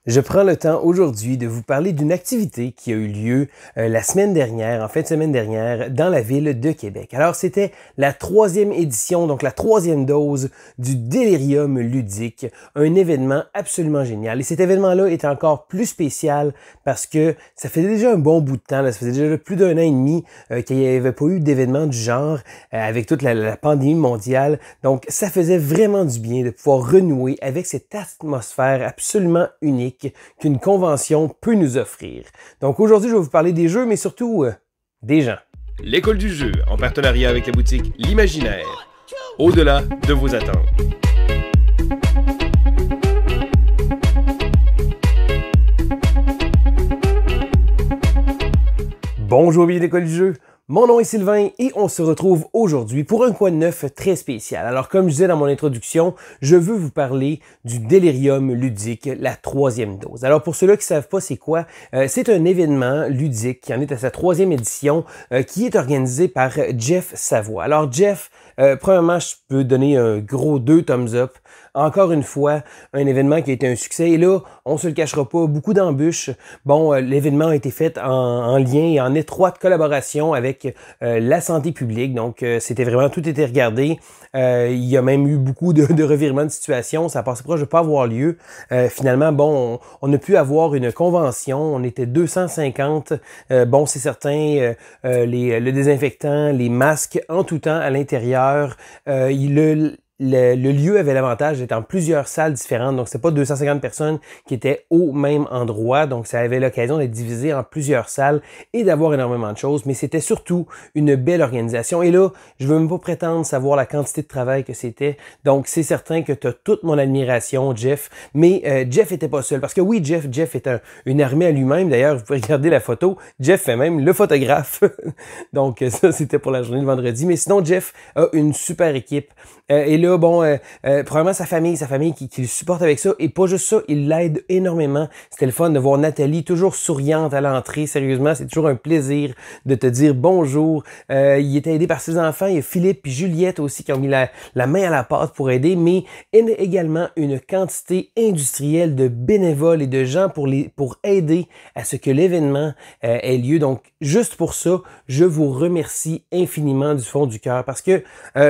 Je prends le temps aujourd'hui de vous parler d'une activité qui a eu lieu la semaine dernière, en fin de semaine dernière, dans la ville de Québec. Alors, c'était la 3e édition, donc la 3e dose du Delirium ludique, un événement absolument génial. Et cet événement-là est encore plus spécial parce que ça faisait déjà un bon bout de temps, là, ça faisait déjà plus d'1 an et demi qu'il n'y avait pas eu d'événement du genre avec toute la pandémie mondiale. Donc, ça faisait vraiment du bien de pouvoir renouer avec cette atmosphère absolument unique qu'une convention peut nous offrir. Donc aujourd'hui, je vais vous parler des jeux, mais surtout des gens. L'école du jeu, en partenariat avec la boutique L'Imaginaire. Au-delà de vos attentes. Bonjour, bienvenue à l'école du jeu. Mon nom est Sylvain et on se retrouve aujourd'hui pour un quoi de neuf très spécial. Alors comme je disais dans mon introduction, je veux vous parler du Delirium ludique, la 3e dose. Alors pour ceux-là qui ne savent pas c'est quoi, c'est un événement ludique qui en est à sa 3e édition qui est organisé par Jeff Savoie. Alors Jeff, premièrement, je peux donner un gros 2 thumbs up. Encore une fois, un événement qui a été un succès. Et là, on se le cachera pas, beaucoup d'embûches. Bon, l'événement a été fait en lien et en étroite collaboration avec la santé publique. Donc, c'était vraiment, tout était regardé. Il y a même eu beaucoup de revirements de situation. Ça passait proche de pas avoir lieu. Finalement, bon, on a pu avoir une convention. On était 250. Bon, c'est certain, le désinfectant, les masques en tout temps à l'intérieur. Le lieu avait l'avantage d'être en plusieurs salles différentes, donc c'est pas 250 personnes qui étaient au même endroit, donc ça avait l'occasion d'être divisé en plusieurs salles et d'avoir énormément de choses, mais c'était surtout une belle organisation. Et là, je veux même pas prétendre savoir la quantité de travail que c'était, donc c'est certain que tu as toute mon admiration, Jeff, mais Jeff était pas seul, parce que oui, Jeff est une armée à lui-même. D'ailleurs, vous pouvez regarder la photo, Jeff fait même le photographe, donc ça c'était pour la journée de vendredi, mais sinon Jeff a une super équipe. Et là, bon, probablement sa famille qui le supporte avec ça. Et pas juste ça, il l'aide énormément. C'était le fun de voir Nathalie toujours souriante à l'entrée. Sérieusement, c'est toujours un plaisir de te dire bonjour. Il était aidé par ses enfants. Il y a Philippe et Juliette aussi qui ont mis la main à la pâte pour aider. Mais il y a également une quantité industrielle de bénévoles et de gens pour aider à ce que l'événement ait lieu. Donc, juste pour ça, je vous remercie infiniment du fond du cœur. Parce que,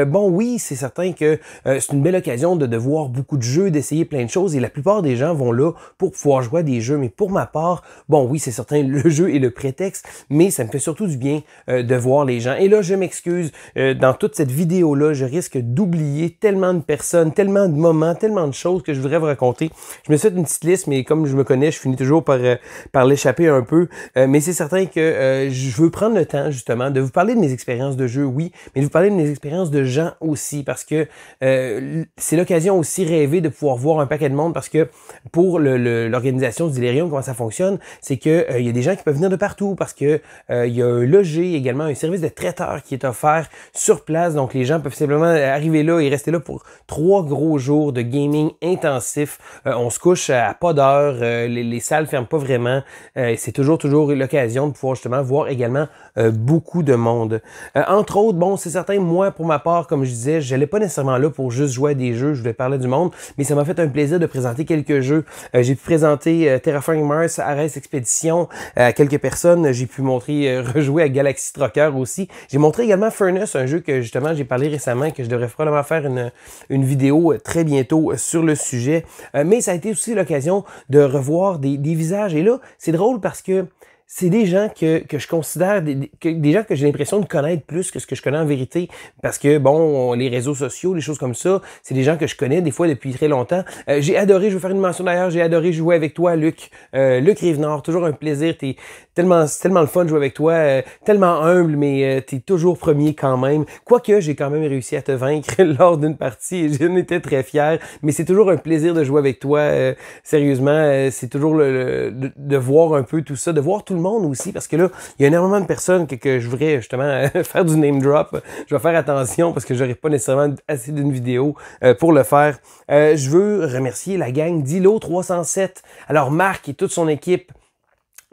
bon, oui, c'est certain que c'est une belle occasion de voir beaucoup de jeux, d'essayer plein de choses et la plupart des gens vont là pour pouvoir jouer à des jeux. Mais pour ma part, bon oui, c'est certain, le jeu est le prétexte, mais ça me fait surtout du bien de voir les gens. Et là, je m'excuse, dans toute cette vidéo-là, je risque d'oublier tellement de personnes, tellement de moments, tellement de choses que je voudrais vous raconter. Je me suis fait une petite liste, mais comme je me connais, je finis toujours par l'échapper un peu. Mais c'est certain que je veux prendre le temps, justement, de vous parler de mes expériences de jeu, oui, mais de vous parler de mes expériences de gens aussi, parce que c'est l'occasion aussi rêvée de pouvoir voir un paquet de monde, parce que pour l'organisation du Delirium, comment ça fonctionne, c'est que il y a des gens qui peuvent venir de partout, parce que il y a un logis, également un service de traiteur qui est offert sur place, donc les gens peuvent simplement arriver là et rester là pour 3 gros jours de gaming intensif. On se couche à pas d'heure, les salles ferment pas vraiment, c'est toujours l'occasion de pouvoir justement voir également beaucoup de monde. Entre autres, bon, c'est certain, moi, pour ma part, comme je disais, j'allais pas nécessairement là pour juste jouer à des jeux, je voulais parler du monde, mais ça m'a fait un plaisir de présenter quelques jeux. J'ai pu présenter Terraforming Mars, Ares Expedition à quelques personnes, j'ai pu montrer, rejouer à Galaxy Trucker aussi. J'ai montré également Furnace, un jeu que justement j'ai parlé récemment et que je devrais probablement faire une vidéo très bientôt sur le sujet. Mais ça a été aussi l'occasion de revoir des visages. Et là, c'est drôle parce que c'est des gens que je considère, des gens que j'ai l'impression de connaître plus que ce que je connais en vérité. Parce que, bon, les réseaux sociaux, les choses comme ça, c'est des gens que je connais des fois depuis très longtemps. J'ai adoré, je veux faire une mention d'ailleurs, j'ai adoré jouer avec toi, Luc. Luc Rivenard, toujours un plaisir. C'est tellement le fun de jouer avec toi. Tellement humble, mais t'es toujours premier quand même. Quoique, j'ai quand même réussi à te vaincre lors d'une partie et j'en étais très fier. Mais c'est toujours un plaisir de jouer avec toi. Sérieusement, c'est toujours de voir un peu tout ça, de voir tout le monde aussi, parce que là, il y a énormément de personnes que je voudrais justement faire du name drop. Je vais faire attention parce que j'aurai pas nécessairement assez d'une vidéo pour le faire. Je veux remercier la gang d'Ilo 307. Alors Marc et toute son équipe.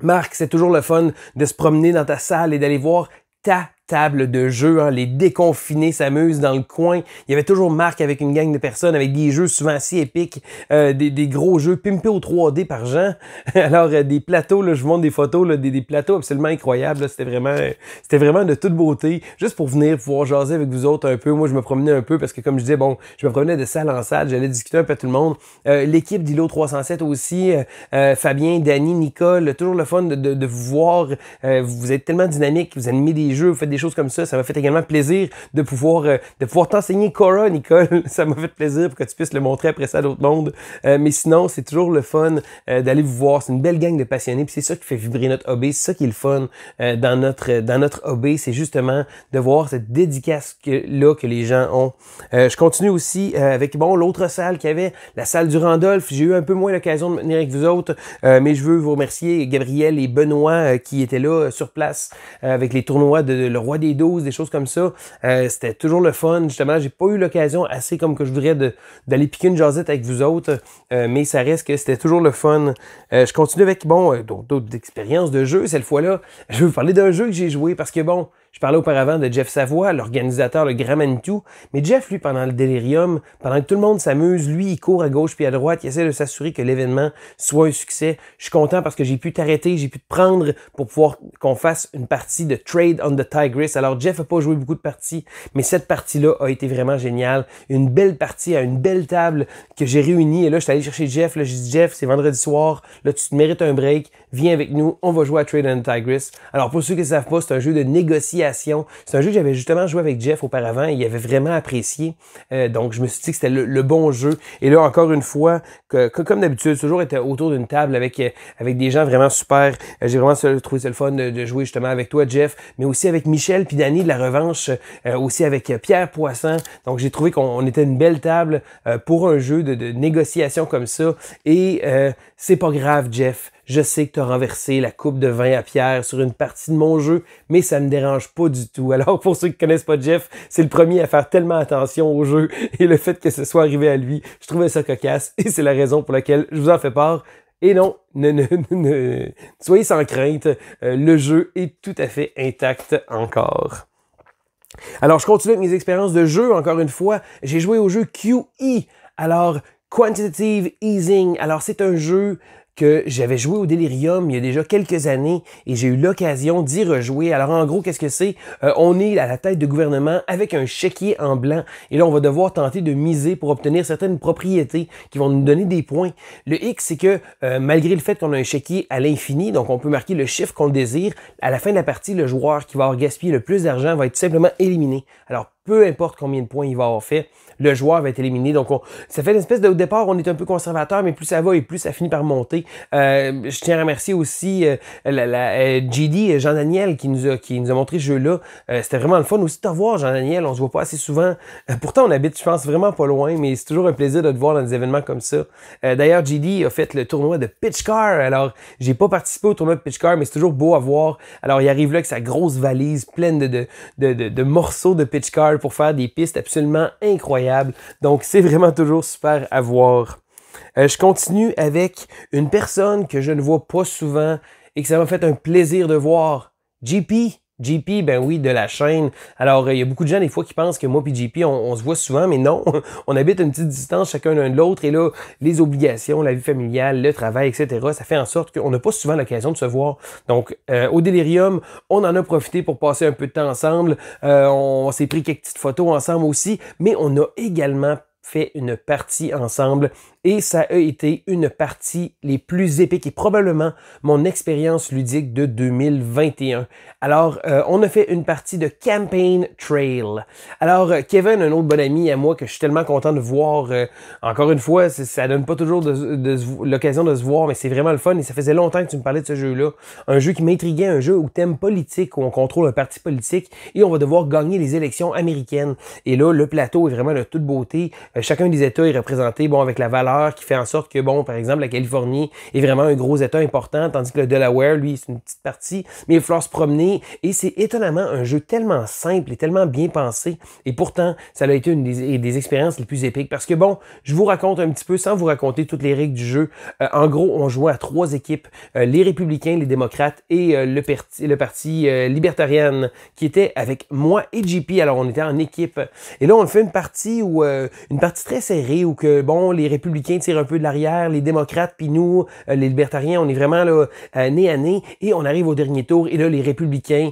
Marc, c'est toujours le fun de se promener dans ta salle et d'aller voir ta table de jeu, hein, les déconfinés s'amusent dans le coin. Il y avait toujours Marc avec une gang de personnes, avec des jeux souvent assez épiques, des gros jeux pimpés au 3D par Jean. Alors, des plateaux, là, je vous montre des photos, là, des plateaux absolument incroyables. C'était vraiment de toute beauté, juste pour venir pouvoir jaser avec vous autres un peu. Moi, je me promenais un peu parce que, comme je disais, bon, je me promenais de salle en salle, j'allais discuter un peu avec tout le monde. L'équipe d'Ilo 307 aussi, Fabien, Danny, Nicole, toujours le fun de vous voir. Vous êtes tellement dynamique, vous animez des jeux, vous faites des choses comme ça. Ça m'a fait également plaisir de pouvoir t'enseigner Cora, Nicole. Ça m'a fait plaisir pour que tu puisses le montrer après ça à d'autres mondes. Mais sinon, c'est toujours le fun d'aller vous voir. C'est une belle gang de passionnés. Puis c'est ça qui fait vibrer notre hobby. C'est ça qui est le fun dans notre hobby. C'est justement de voir cette dédicace là que les gens ont. Je continue aussi avec l'autre salle qu'il y avait, la salle du Randolph. J'ai eu un peu moins l'occasion de me tenir avec vous autres, mais je veux vous remercier, Gabriel et Benoît, qui étaient là sur place avec les tournois de le Roi des 12, des choses comme ça. C'était toujours le fun. Justement, j'ai pas eu l'occasion assez comme que je voudrais d'aller piquer une jasette avec vous autres, mais ça reste que c'était toujours le fun. Je continue avec, d'autres expériences de jeu. Cette fois-là, je veux vous parler d'un jeu que j'ai joué parce que, je parlais auparavant de Jeff Savoie, l'organisateur, le Grand Manitou. Mais Jeff, lui, pendant le délirium, pendant que tout le monde s'amuse, lui, il court à gauche puis à droite, il essaie de s'assurer que l'événement soit un succès. Je suis content parce que j'ai pu t'arrêter, j'ai pu te prendre pour pouvoir qu'on fasse une partie de Trade on the Tigris. Alors, Jeff n'a pas joué beaucoup de parties, mais cette partie-là a été vraiment géniale. Une belle partie à une belle table que j'ai réunie. Et là, je suis allé chercher Jeff. Là, j'ai dit, Jeff, c'est vendredi soir. Là, tu te mérites un break. Viens avec nous. On va jouer à Trade on the Tigris. Alors, pour ceux qui ne savent pas, c'est un jeu de négociation. C'est un jeu que j'avais justement joué avec Jeff auparavant et il avait vraiment apprécié. Donc, je me suis dit que c'était le bon jeu. Et là, encore une fois, comme d'habitude, toujours été autour d'une table avec des gens vraiment super. J'ai vraiment trouvé ça le fun de jouer justement avec toi, Jeff, mais aussi avec Michel puis Danny de la revanche, aussi avec Pierre Poisson. Donc, j'ai trouvé qu'on était une belle table pour un jeu de négociation comme ça. Et c'est pas grave, Jeff. Je sais que tu as renversé la coupe de vin à Pierre sur une partie de mon jeu, mais ça me dérange pas du tout. Alors, pour ceux qui connaissent pas Jeff, c'est le premier à faire tellement attention au jeu et le fait que ce soit arrivé à lui, je trouvais ça cocasse et c'est la raison pour laquelle je vous en fais part. Et non, soyez sans crainte, le jeu est tout à fait intact encore. Alors, je continue avec mes expériences de jeu. Encore une fois, j'ai joué au jeu QE. Alors, Quantitative Easing. Alors, c'est un jeu que j'avais joué au Delirium il y a déjà quelques années et j'ai eu l'occasion d'y rejouer. Alors en gros, qu'est-ce que c'est? On est à la tête de gouvernement avec un chéquier en blanc et là, on va devoir tenter de miser pour obtenir certaines propriétés qui vont nous donner des points. Le X, c'est que malgré le fait qu'on a un chéquier à l'infini, donc on peut marquer le chiffre qu'on désire, à la fin de la partie, le joueur qui va avoir gaspillé le plus d'argent va être tout simplement éliminé. Alors, peu importe combien de points il va avoir fait, le joueur va être éliminé. Donc, ça fait une espèce de... Au départ, on est un peu conservateur, mais plus ça va et plus ça finit par monter. Je tiens à remercier aussi JD, Jean-Daniel, qui nous a montré ce jeu-là. C'était vraiment le fun aussi de te revoir, Jean-Daniel. On se voit pas assez souvent. Pourtant, on habite, je pense, vraiment pas loin, mais c'est toujours un plaisir de te voir dans des événements comme ça. D'ailleurs, JD a fait le tournoi de Pitch Car. Alors, j'ai pas participé au tournoi de Pitch Car, mais c'est toujours beau à voir. Alors, il arrive là avec sa grosse valise pleine de morceaux de Pitch Car pour faire des pistes absolument incroyables. Donc, c'est vraiment toujours super à voir. Je continue avec une personne que je ne vois pas souvent et que ça m'a fait un plaisir de voir. JP, ben oui, de la chaîne. Alors, il y a beaucoup de gens, des fois, qui pensent que moi et JP, on se voit souvent, mais non. On habite une petite distance chacun l'un de l'autre. Et là, les obligations, la vie familiale, le travail, etc., ça fait en sorte qu'on n'a pas souvent l'occasion de se voir. Donc, au Delirium, on en a profité pour passer un peu de temps ensemble. On s'est pris quelques petites photos ensemble aussi, mais on a également fait une partie ensemble et ça a été une partie les plus épiques et probablement mon expérience ludique de 2021. Alors, on a fait une partie de Campaign Trail. Alors, Kevin, un autre bon ami à moi que je suis tellement content de voir, encore une fois, ça donne pas toujours l'occasion de se voir, mais c'est vraiment le fun et ça faisait longtemps que tu me parlais de ce jeu-là. Un jeu qui m'intriguait, un jeu où thème politique, où on contrôle un parti politique et on va devoir gagner les élections américaines. Et là, le plateau est vraiment de toute beauté. Chacun des États est représenté, avec la valeur sénateurs, qui fait en sorte que, bon, par exemple, la Californie est vraiment un gros État important, tandis que le Delaware, lui, c'est une petite partie, mais il va falloir se promener, et c'est étonnamment un jeu tellement simple et tellement bien pensé, et pourtant, ça a été une des expériences les plus épiques, parce que, bon, je vous raconte un petit peu, sans vous raconter toutes les règles du jeu, en gros, on jouait à 3 équipes, les républicains, les démocrates et le parti libertarien, qui était avec moi et JP. Alors, on était en équipe. Et là, on fait une partie une partie très serrée où que, bon, les républicains tirent un peu de l'arrière, les démocrates, puis nous, les libertariens, on est vraiment là, nez à nez. Et on arrive au dernier tour. Et là, les républicains,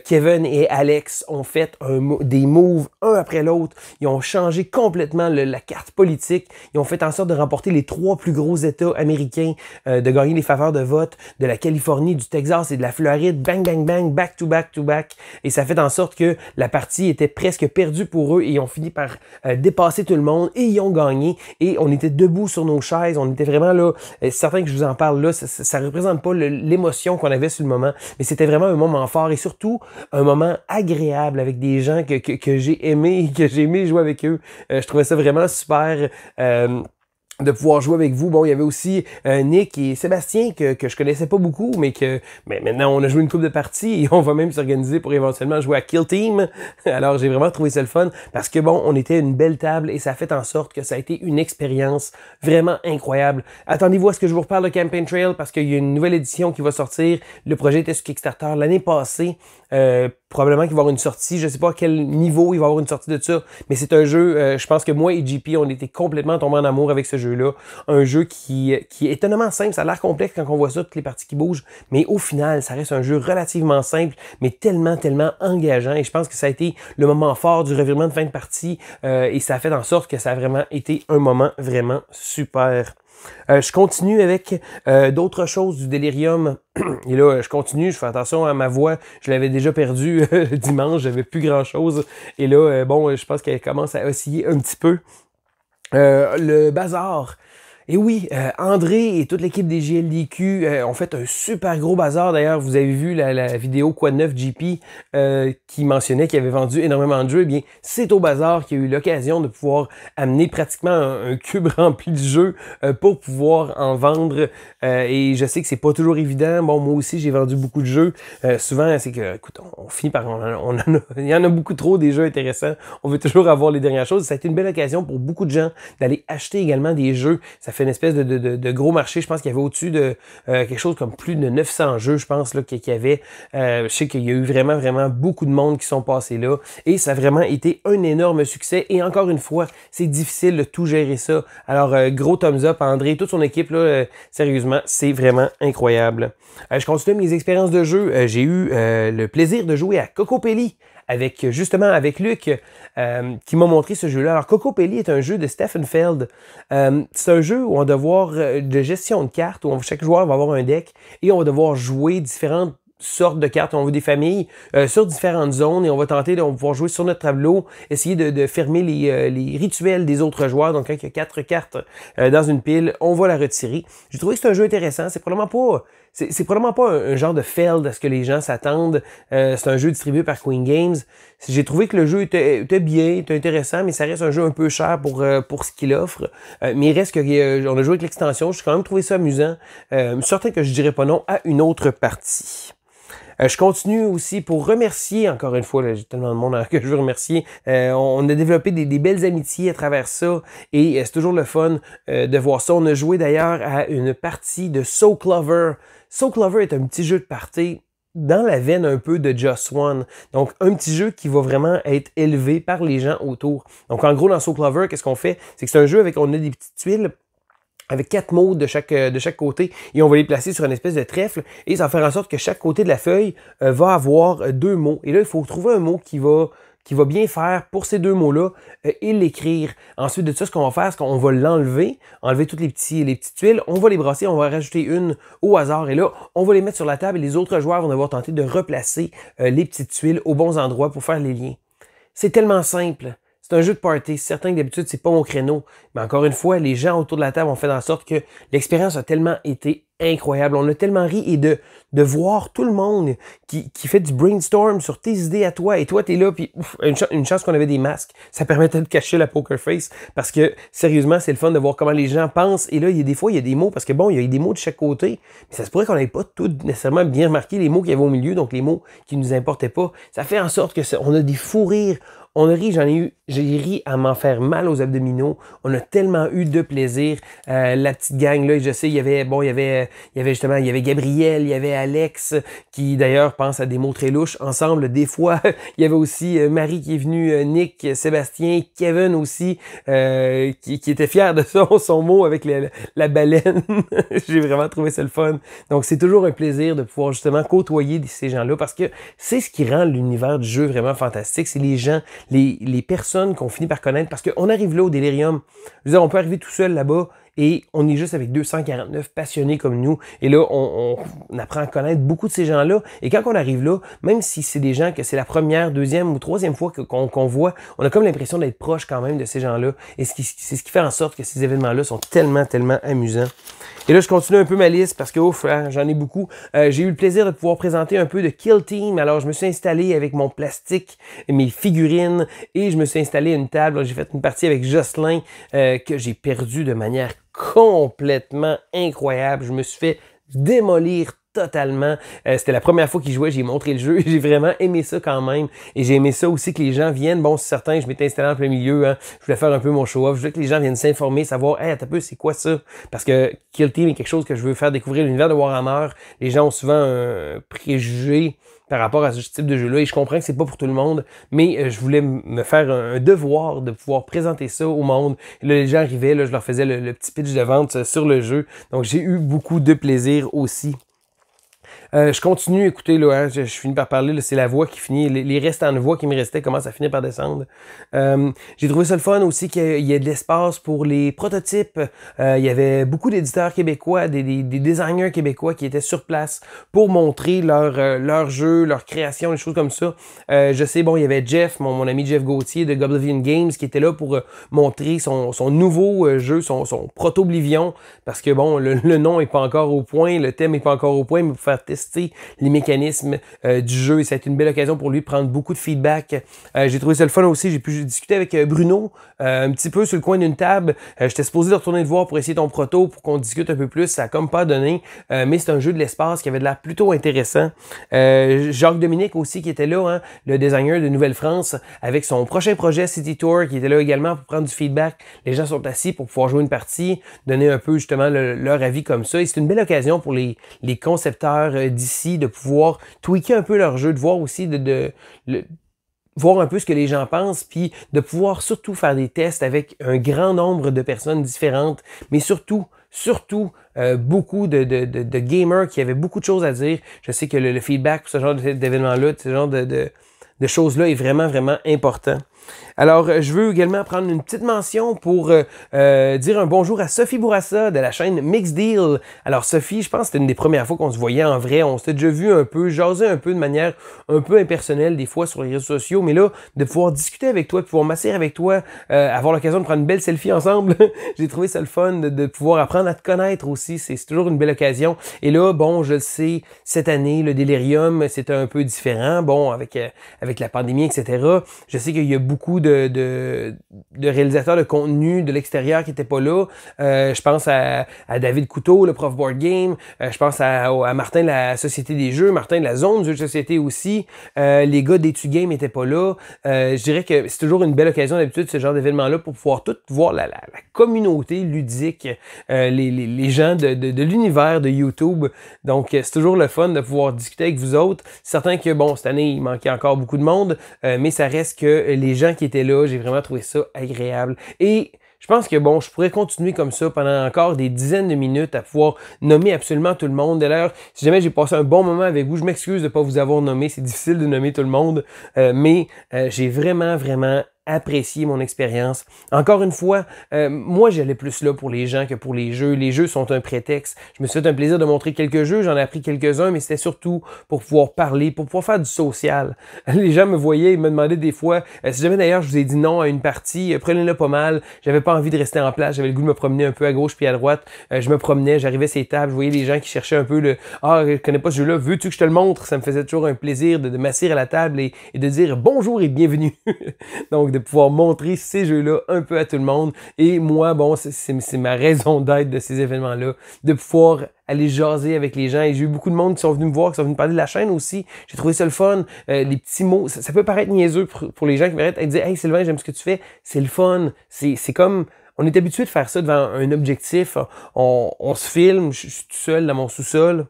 Kevin et Alex, ont fait des moves un après l'autre. Ils ont changé complètement la carte politique. Ils ont fait en sorte de remporter les 3 plus gros États américains, de gagner les faveurs de vote de la Californie, du Texas et de la Floride. Bang, bang, bang, back to back to back. Et ça fait en sorte que la partie était presque perdue pour eux et ils ont fini par dépasser tout le monde et ils ont gagné. Et on était debout sur nos chaises. On était vraiment là. C'est certain que je vous en parle là. Ça représente pas l'émotion qu'on avait sur le moment, mais c'était vraiment un moment fort et surtout un moment agréable avec des gens que j'ai aimé, que j'ai aimé jouer avec eux. Je trouvais ça vraiment super. De pouvoir jouer avec vous. Bon, il y avait aussi Nick et Sébastien que je connaissais pas beaucoup, mais maintenant on a joué une couple de parties et on va même s'organiser pour éventuellement jouer à Kill Team. Alors j'ai vraiment trouvé ça le fun parce que bon, on était une belle table et ça a fait en sorte que ça a été une expérience vraiment incroyable. Attendez-vous à ce que je vous reparle de Campaign Trail parce qu'il y a une nouvelle édition qui va sortir. Le projet était sur Kickstarter l'année passée. Probablement qu'il va y avoir une sortie, je sais pas à quel niveau il va y avoir une sortie de ça, mais c'est un jeu, je pense que moi et JP, on était complètement tombés en amour avec ce jeu-là. Un jeu qui est étonnamment simple, ça a l'air complexe quand on voit ça, toutes les parties qui bougent, mais au final, ça reste un jeu relativement simple, mais tellement engageant, et je pense que ça a été le moment fort du revirement de fin de partie, et ça a fait en sorte que ça a vraiment été un moment vraiment super. Je continue avec d'autres choses du Delirium. Et là, je continue, je fais attention à ma voix. Je l'avais déjà perdue dimanche, j'avais plus grand-chose. Et là, bon, je pense qu'elle commence à osciller un petit peu. Le bazar. Et oui, André et toute l'équipe des JLDQ ont fait un super gros bazar. D'ailleurs, vous avez vu la vidéo Quoi de neuf JP qui mentionnait qu'il avait vendu énormément de jeux. Eh bien, c'est au bazar qu'il y a eu l'occasion de pouvoir amener pratiquement un cube rempli de jeux pour pouvoir en vendre. Et je sais que c'est pas toujours évident. Bon, moi aussi, j'ai vendu beaucoup de jeux. Souvent, c'est que, écoute, on finit par... il y en a beaucoup trop des jeux intéressants. On veut toujours avoir les dernières choses. Ça a été une belle occasion pour beaucoup de gens d'aller acheter également des jeux. Ça fait une espèce de gros marché. Je pense qu'il y avait au-dessus de quelque chose comme plus de 900 jeux, je pense, là, qu'il y avait. Je sais qu'il y a eu vraiment beaucoup de monde qui sont passés là. Et ça a vraiment été un énorme succès. Et encore une fois, c'est difficile de tout gérer ça. Alors, gros thumbs up à André et toute son équipe, là, sérieusement, c'est vraiment incroyable. Je continue mes expériences de jeu. J'ai eu le plaisir de jouer à Cocopelli avec Luc qui m'a montré ce jeu-là. Alors, Cocopelli est un jeu de Stefan Feld. C'est un jeu où on va devoir de gestion de cartes, où chaque joueur va avoir un deck et on va devoir jouer différentes sortes de cartes. On veut des familles sur différentes zones et on va tenter de pouvoir jouer sur notre tableau, essayer de fermer les rituels des autres joueurs. Donc, quand il y a 4 cartes dans une pile, on va la retirer. J'ai trouvé que c'est un jeu intéressant. C'est probablement pas un genre de Feld à ce que les gens s'attendent. C'est un jeu distribué par Queen Games. J'ai trouvé que le jeu était bien, était intéressant, mais ça reste un jeu un peu cher pour ce qu'il offre. Mais il reste que on a joué avec l'extension. J'ai quand même trouvé ça amusant. Certain que je dirais pas non à une autre partie. Je continue aussi pour remercier, encore une fois, là, j'ai tellement de monde que je veux remercier. On a développé des belles amitiés à travers ça et c'est toujours le fun de voir ça. On a joué d'ailleurs à une partie de Soul Clover. Soul Clover est un petit jeu de party dans la veine un peu de Just One. Donc, un petit jeu qui va vraiment être élevé par les gens autour. Donc, en gros, dans Soul Clover, qu'est-ce qu'on fait? C'est que c'est un jeu on a des petites tuiles avec 4 mots de chaque côté et on va les placer sur une espèce de trèfle et ça va faire en sorte que chaque côté de la feuille va avoir 2 mots. Et là, il faut trouver un mot qui va bien faire pour ces 2 mots-là et l'écrire. Ensuite de ça, ce qu'on va faire, c'est qu'on va enlever toutes les petites tuiles, on va les brasser, on va rajouter une au hasard et là, on va les mettre sur la table et les autres joueurs vont devoir tenter de replacer les petites tuiles aux bons endroits pour faire les liens. C'est tellement simple. C'est un jeu de party. C'est certain que d'habitude, c'est pas mon créneau. Mais encore une fois, les gens autour de la table ont fait en sorte que l'expérience a tellement été incroyable. On a tellement ri et de voir tout le monde qui fait du brainstorm sur tes idées à toi. Et toi, t'es là, puis une chance qu'on avait des masques. Ça permettait de cacher la poker face. Parce que, sérieusement, c'est le fun de voir comment les gens pensent. Et là, des fois, il y a des mots, parce que bon, il y a des mots de chaque côté. Mais ça se pourrait qu'on n'avait pas tout nécessairement bien remarqué les mots qu'il y avait au milieu, donc les mots qui nous importaient pas. Ça fait en sorte que on a des fous rires. On a ri, j'ai ri à m'en faire mal aux abdominaux. On a tellement eu de plaisir. La petite gang, là, je sais, il y avait Gabriel, il y avait Alex, qui d'ailleurs pense à des mots très louches. Ensemble, des fois, il y avait aussi Marie qui est venue, Nick, Sébastien, Kevin aussi, qui était fier de son mot avec la baleine. J'ai vraiment trouvé ça le fun. Donc, c'est toujours un plaisir de pouvoir justement côtoyer ces gens-là parce que c'est ce qui rend l'univers du jeu vraiment fantastique. C'est les gens, les personnes qu'on finit par connaître, parce qu'on arrive là au Delirium, je veux dire, on peut arriver tout seul là-bas et on est juste avec 249 passionnés comme nous, et là, on apprend à connaître beaucoup de ces gens-là, et quand on arrive là, même si c'est des gens que c'est la première, deuxième ou troisième fois qu'on voit, on a comme l'impression d'être proche quand même de ces gens-là, et c'est ce qui fait en sorte que ces événements-là sont tellement, tellement amusants. Et là, je continue un peu ma liste parce que ouf, hein, j'en ai beaucoup. J'ai eu le plaisir de pouvoir présenter un peu de Kill Team. Alors, je me suis installé avec mon plastique, mes figurines, et je me suis installé une table. J'ai fait une partie avec Jocelyn que j'ai perdu de manière complètement incroyable. Je me suis fait démolir totalement. C'était la première fois qu'il jouait, j'ai montré le jeu. J'ai vraiment aimé ça quand même. Et j'ai aimé ça aussi que les gens viennent. Bon, c'est certain, je m'étais installé en plein milieu. Hein. Je voulais faire un peu mon show-off. Je voulais que les gens viennent s'informer, savoir, hey, attends un peu, c'est quoi ça? Parce que Kill Team est quelque chose que je veux faire découvrir l'univers de Warhammer. Les gens ont souvent un préjugé par rapport à ce type de jeu-là. Et je comprends que c'est pas pour tout le monde, mais je voulais me faire un devoir de pouvoir présenter ça au monde. Et là, les gens arrivaient, là, je leur faisais le petit pitch de vente sur le jeu. Donc, j'ai eu beaucoup de plaisir aussi. Je continue, écoutez, là, hein, je finis par parler, c'est la voix qui finit, les restants de voix qui me restaient commencent à finir par descendre. J'ai trouvé ça le fun aussi qu'il y ait de l'espace pour les prototypes. Il y avait beaucoup d'éditeurs québécois, des designers québécois qui étaient sur place pour montrer leur jeu, leur création, des choses comme ça. Je sais, bon, il y avait Jeff, mon ami Jeff Gauthier de Goblivion Games qui était là pour montrer son nouveau jeu, son Proto-Oblivion, parce que bon, le nom est pas encore au point, le thème est pas encore au point, mais pour faire tester les mécanismes du jeu. Et ça a été une belle occasion pour lui de prendre beaucoup de feedback. J'ai trouvé ça le fun aussi. J'ai pu discuter avec Bruno un petit peu sur le coin d'une table. J'étais supposé de retourner te voir pour essayer ton proto, pour qu'on discute un peu plus. Ça a comme pas donné. Mais c'est un jeu de l'espace qui avait de l'air plutôt intéressant. Jacques Dominique aussi qui était là, hein, le designer de Nouvelle-France, avec son prochain projet City Tour, qui était là également pour prendre du feedback. Les gens sont assis pour pouvoir jouer une partie, donner un peu justement leur avis comme ça. Et c'est une belle occasion pour les concepteurs d'ici de pouvoir tweaker un peu leur jeu, de voir aussi voir un peu ce que les gens pensent, puis de pouvoir surtout faire des tests avec un grand nombre de personnes différentes, mais surtout beaucoup de gamers qui avaient beaucoup de choses à dire. Je sais que le feedback pour ce genre d'événements-là, ce genre de choses-là est vraiment, vraiment important. Alors, je veux également prendre une petite mention pour dire un bonjour à Sophie Bourassa de la chaîne Mixed Deal. Alors, Sophie, je pense que c'était une des premières fois qu'on se voyait en vrai. On s'était déjà vu un peu, jaser un peu de manière un peu impersonnelle des fois sur les réseaux sociaux. Mais là, de pouvoir discuter avec toi, de pouvoir m'asseoir avec toi, avoir l'occasion de prendre une belle selfie ensemble, j'ai trouvé ça le fun de pouvoir apprendre à te connaître aussi. C'est toujours une belle occasion. Et là, bon, je le sais, cette année, le Delirium, c'était un peu différent. Bon, avec la pandémie, etc. Je sais qu'il y a beaucoup de réalisateurs de contenu de l'extérieur qui n'étaient pas là. Je pense à David Couteau, le prof board game. Je pense à Martin de la Société des Jeux, Martin de la Zone de Société aussi. Les gars d'Etu Game n'étaient pas là. Je dirais que c'est toujours une belle occasion d'habitude ce genre d'événement-là pour pouvoir tout voir la communauté ludique, les gens de l'univers de YouTube. Donc c'est toujours le fun de pouvoir discuter avec vous autres. C'est certain que bon, cette année, il manquait encore beaucoup de monde, mais ça reste que les gens qui étaient là, j'ai vraiment trouvé ça agréable. Et je pense que bon, je pourrais continuer comme ça pendant encore des dizaines de minutes à pouvoir nommer absolument tout le monde. D'ailleurs, si jamais j'ai passé un bon moment avec vous, je m'excuse de ne pas vous avoir nommé. C'est difficile de nommer tout le monde, mais j'ai vraiment, vraiment apprécié mon expérience. Encore une fois, moi, j'allais plus là pour les gens que pour les jeux. Les jeux sont un prétexte. Je me suis fait un plaisir de montrer quelques jeux, j'en ai appris quelques-uns, mais c'était surtout pour pouvoir parler, pour pouvoir faire du social. Les gens me voyaient, ils me demandaient des fois, si jamais d'ailleurs je vous ai dit non à une partie, prenez-le pas mal, j'avais pas envie de rester en place, j'avais le goût de me promener un peu à gauche puis à droite, je me promenais, j'arrivais à ces tables, je voyais les gens qui cherchaient un peu le « Ah, je connais pas ce jeu-là, veux-tu que je te le montre? » Ça me faisait toujours un plaisir de m'asseoir à la table et de dire « Bonjour et bienvenue! » Donc, de pouvoir montrer ces jeux-là un peu à tout le monde. Et moi, bon, c'est ma raison d'être de ces événements-là, de pouvoir aller jaser avec les gens. Et j'ai eu beaucoup de monde qui sont venus me voir, qui sont venus parler de la chaîne aussi. J'ai trouvé ça le fun. Les petits mots, ça peut paraître niaiseux pour les gens qui m'arrêtent et disent « Hey Sylvain, j'aime ce que tu fais. » C'est le fun. C'est comme... On est habitué de faire ça devant un objectif. On se filme, je suis tout seul dans mon sous-sol.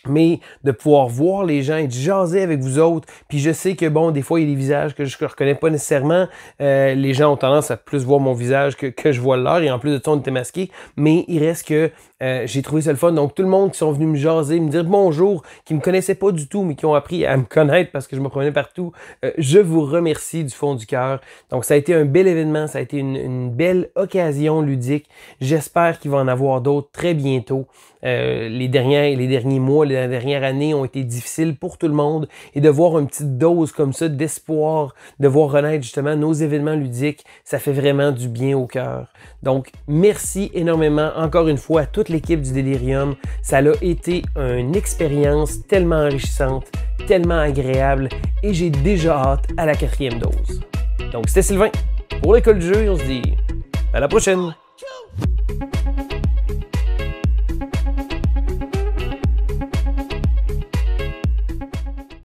Mais de pouvoir voir les gens et de jaser avec vous autres, puis je sais que bon, des fois il y a des visages que je ne reconnais pas nécessairement, les gens ont tendance à plus voir mon visage que je vois leur, et en plus de ça on était masqués, mais il reste que j'ai trouvé ça le fun. Donc tout le monde qui sont venus me jaser, me dire bonjour, qui me connaissaient pas du tout, mais qui ont appris à me connaître parce que je me promenais partout, je vous remercie du fond du cœur. Donc ça a été un bel événement, ça a été une belle occasion ludique. J'espère qu'il va en avoir d'autres très bientôt. Les derniers mois, les dernières années ont été difficiles pour tout le monde, et de voir une petite dose comme ça d'espoir, de voir renaître justement nos événements ludiques, ça fait vraiment du bien au cœur. Donc merci énormément encore une fois à toute l'équipe du Delirium. Ça a été une expérience tellement enrichissante, tellement agréable, et j'ai déjà hâte à la 4e dose. Donc c'était Sylvain pour l'école du jeu et on se dit à la prochaine!